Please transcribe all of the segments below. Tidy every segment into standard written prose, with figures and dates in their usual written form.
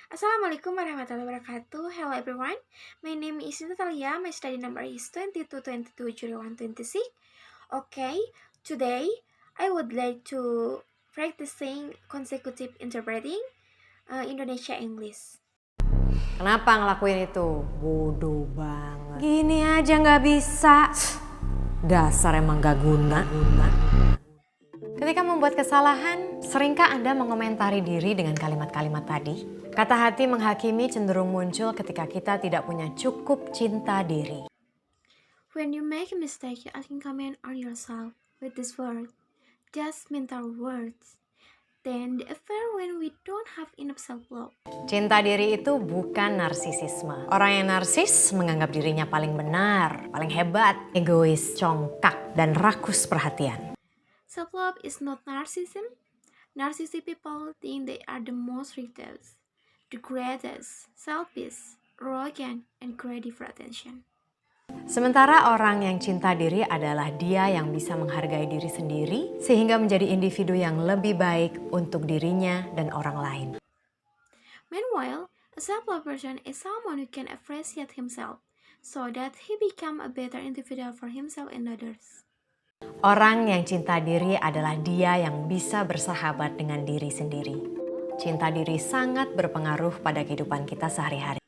Assalamualaikum warahmatullahi wabarakatuh. Hello everyone. My name is Natalia. My study number is 22220126. Okay, today I would like to practicing consecutive interpreting Indonesia English. Kenapa ngelakuin itu? Bodoh banget. Gini aja nggak bisa. Dasar emang gak guna. Ketika membuat kesalahan, seringkah Anda mengomentari diri dengan kalimat-kalimat tadi? Kata hati menghakimi cenderung muncul ketika kita tidak punya cukup cinta diri. When you make a mistake, you can comment on yourself with this word, just mental words. Then the affair when we don't have enough self-love. Cinta diri itu bukan narsisisme. Orang yang narsis menganggap dirinya paling benar, paling hebat, egois, congkak, dan rakus perhatian. Self-love is not narcissism. Narcissistic people think they are the most richest, the greatest, selfish, arrogant, and greedy for attention. Sementara orang yang cinta diri adalah dia yang bisa menghargai diri sendiri sehingga menjadi individu yang lebih baik untuk dirinya dan orang lain. Meanwhile, a self-love person is someone who can appreciate himself so that he become a better individual for himself and others. Orang yang cinta diri adalah dia yang bisa bersahabat dengan diri sendiri. Cinta diri sangat berpengaruh pada kehidupan kita sehari-hari.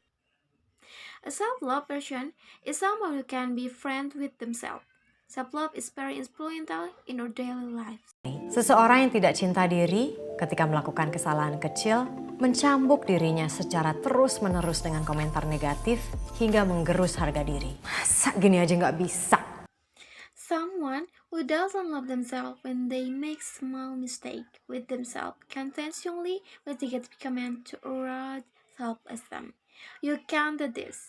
A self-love person is someone who can be friends with themselves. Self-love is very influential in our daily lives. Seseorang yang tidak cinta diri ketika melakukan kesalahan kecil mencambuk dirinya secara terus-menerus dengan komentar negatif hingga menggerus harga diri. Masa gini aja nggak bisa? Someone who doesn't love themselves when they make small mistake with themselves conventionally with negative comment to erode self-esteem. You can't do this.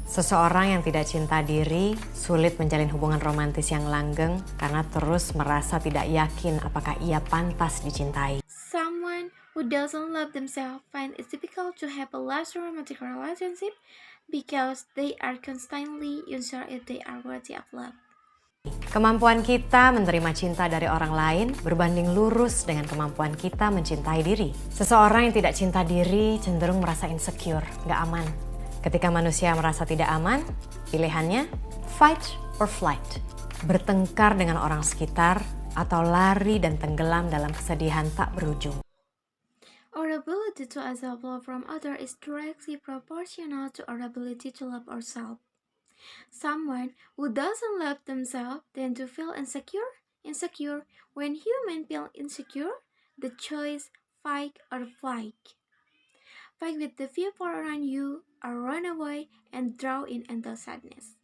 Seseorang yang tidak cinta diri sulit menjalin hubungan romantis yang langgeng karena terus merasa tidak yakin apakah ia pantas dicintai. Someone who doesn't love themselves find it difficult to have a lasting romantic relationship because they are constantly unsure if they are worthy of love. Kemampuan kita menerima cinta dari orang lain berbanding lurus dengan kemampuan kita mencintai diri. Seseorang yang tidak cinta diri cenderung merasa insecure, gak aman. Ketika manusia merasa tidak aman, pilihannya fight or flight. Bertengkar dengan orang sekitar atau lari dan tenggelam dalam kesedihan tak berujung. Our ability to accept love from others is directly proportional to our ability to love ourselves. Someone who doesn't love themselves tend to feel insecure. When humans feel insecure, the choice fight or flight. Fight with the people around you or run away and drown in endless sadness.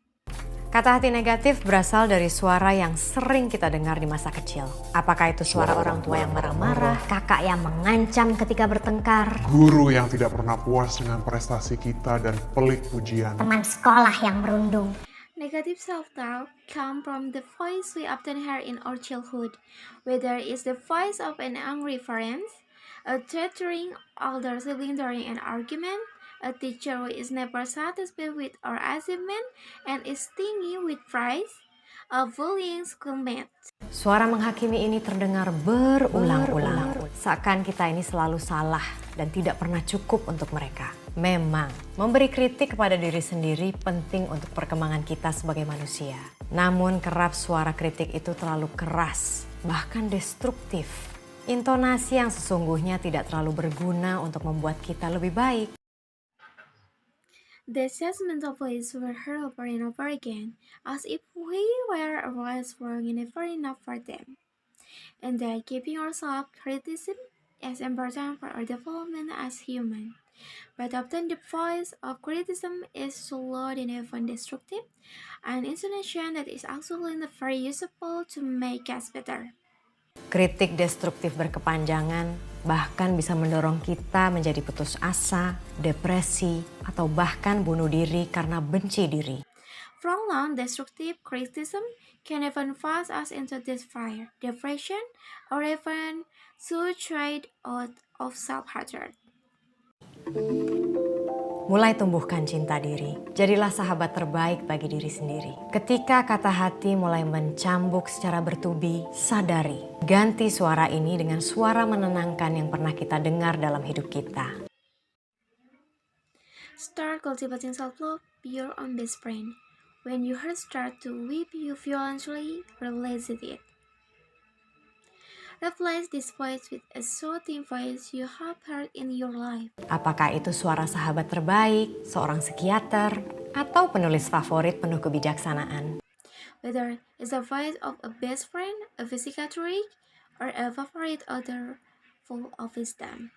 Kata hati negatif berasal dari suara yang sering kita dengar di masa kecil. Apakah itu suara orang tua yang marah-marah, kakak yang mengancam ketika bertengkar, guru yang tidak pernah puas dengan prestasi kita dan pelik pujian, teman sekolah yang merundung. Negative self-doubt come from the voice we often hear in our childhood, whether it's the voice of an angry parent, a threatening older sibling during an argument, a teacher who is never satisfied with our achievement and is stingy with praise, a bullying schoolmate. Suara menghakimi ini terdengar berulang-ulang. Seakan kita ini selalu salah dan tidak pernah cukup untuk mereka. Memang, memberi kritik kepada diri sendiri penting untuk perkembangan kita sebagai manusia. Namun kerap suara kritik itu terlalu keras, bahkan destruktif. Intonasi yang sesungguhnya tidak terlalu berguna untuk membuat kita lebih baik. The judgmental voice were heard over and over again, as if we were always wrong and never enough for them. And that keeping our self-criticism is important for our development as human. But often the voice of criticism is so loud and often destructive, an intonation that is actually not very useful to make us better. Kritik destruktif berkepanjangan bahkan bisa mendorong kita menjadi putus asa, depresi, atau bahkan bunuh diri karena benci diri. From long destructive criticism can even force us into despair, depression, or even suicide out of self-hatred. Mulai tumbuhkan cinta diri. Jadilah sahabat terbaik bagi diri sendiri. Ketika kata hati mulai mencambuk secara bertubi, sadari. Ganti suara ini dengan suara menenangkan yang pernah kita dengar dalam hidup kita. Start cultivating self-love, be your own best friend. When your heart starts to weep you violently, release it. Replace this voice with a soothing voice you have heard in your life. Apakah itu suara sahabat terbaik, seorang psikiater, atau penulis favorit penuh kebijaksanaan? Whether it's the voice of a best friend, a psychiatric, or a favorite author full of wisdom.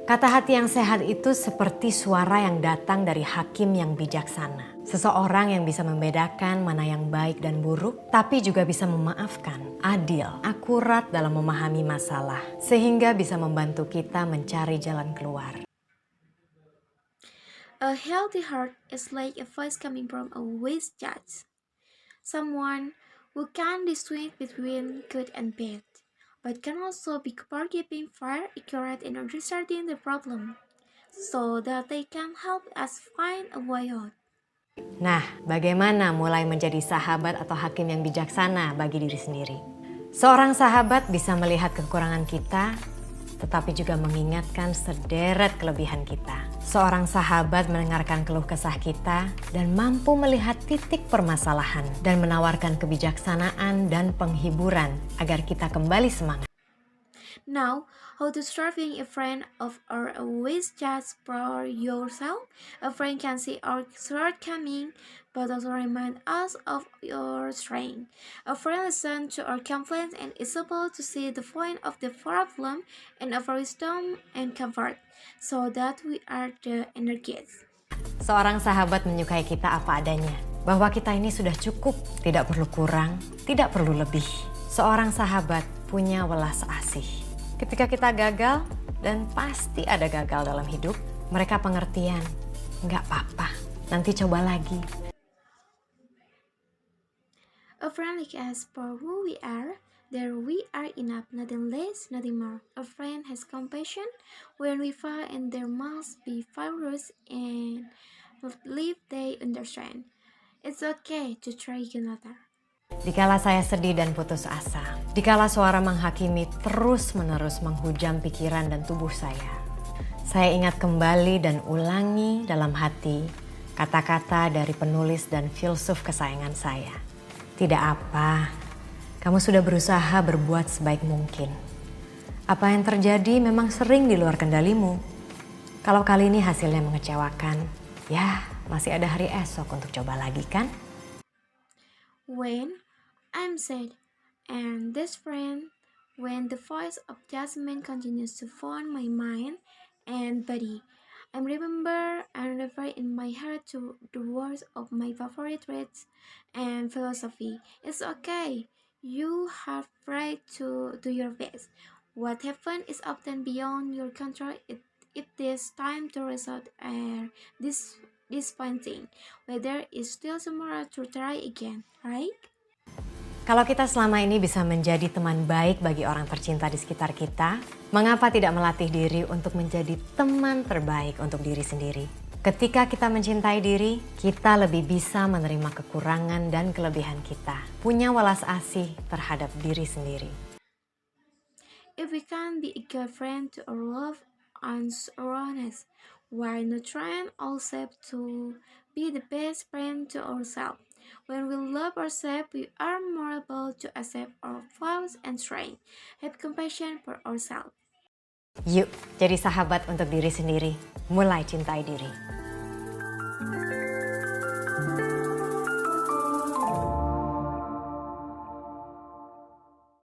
Kata hati yang sehat itu seperti suara yang datang dari hakim yang bijaksana. Seseorang yang bisa membedakan mana yang baik dan buruk, tapi juga bisa memaafkan, adil, akurat dalam memahami masalah, sehingga bisa membantu kita mencari jalan keluar. A healthy heart is like a voice coming from a wise judge. Someone who can distinguish between good and bad, but can also be forgiving, fair, accurate, and understanding the problem, so that they can help us find a way out. Nah, bagaimana mulai menjadi sahabat atau hakim yang bijaksana bagi diri sendiri? Seorang sahabat bisa melihat kekurangan kita, tetapi juga mengingatkan sederet kelebihan kita. Seorang sahabat mendengarkan keluh kesah kita dan mampu melihat titik permasalahan dan menawarkan kebijaksanaan dan penghiburan agar kita kembali semangat. Now, how to start being a friend of or a wise judge for yourself? A friend can see our shortcoming, but also remind us of your strength. A friend listens to our complaints and is able to see the point of the problem and offer wisdom and comfort, so that we are the energies. Seorang sahabat menyukai kita apa adanya, bahwa kita ini sudah cukup, tidak perlu kurang, tidak perlu lebih. Seorang sahabat punya welas asih. Ketika kita gagal, dan pasti ada gagal dalam hidup, mereka pengertian, nggak apa-apa, nanti coba lagi. A friend like us for who we are, there we are enough, nothing less, nothing more. A friend has compassion when we fall, and there must be virus and believe they understand. It's okay to try another. Dikala saya sedih dan putus asa, dikala suara menghakimi terus-menerus menghujam pikiran dan tubuh saya ingat kembali dan ulangi dalam hati kata-kata dari penulis dan filsuf kesayangan saya. Tidak apa, kamu sudah berusaha berbuat sebaik mungkin. Apa yang terjadi memang sering di luar kendalimu. Kalau kali ini hasilnya mengecewakan, ya masih ada hari esok untuk coba lagi kan? When I'm sad and this friend, when the voice of judgment continues to phone my mind and body, I remember and refer in my heart to the words of my favorite words and philosophy. It's okay. You have right to do your best. What happened is often beyond your control. It is time to resolve disappointing. Whether it's still tomorrow to try again, right? Kalau kita selama ini bisa menjadi teman baik bagi orang tercinta di sekitar kita, mengapa tidak melatih diri untuk menjadi teman terbaik untuk diri sendiri? Ketika kita mencintai diri, kita lebih bisa menerima kekurangan dan kelebihan kita. Punya welas asih terhadap diri sendiri. If we can be a good friend to our love and honest, why not try ourselves to be the best friend to ourselves? When we love ourselves, we are more able to accept our flaws and strengths. Have compassion for ourselves. Yuk, jadi sahabat untuk diri sendiri. Mulai cintai diri.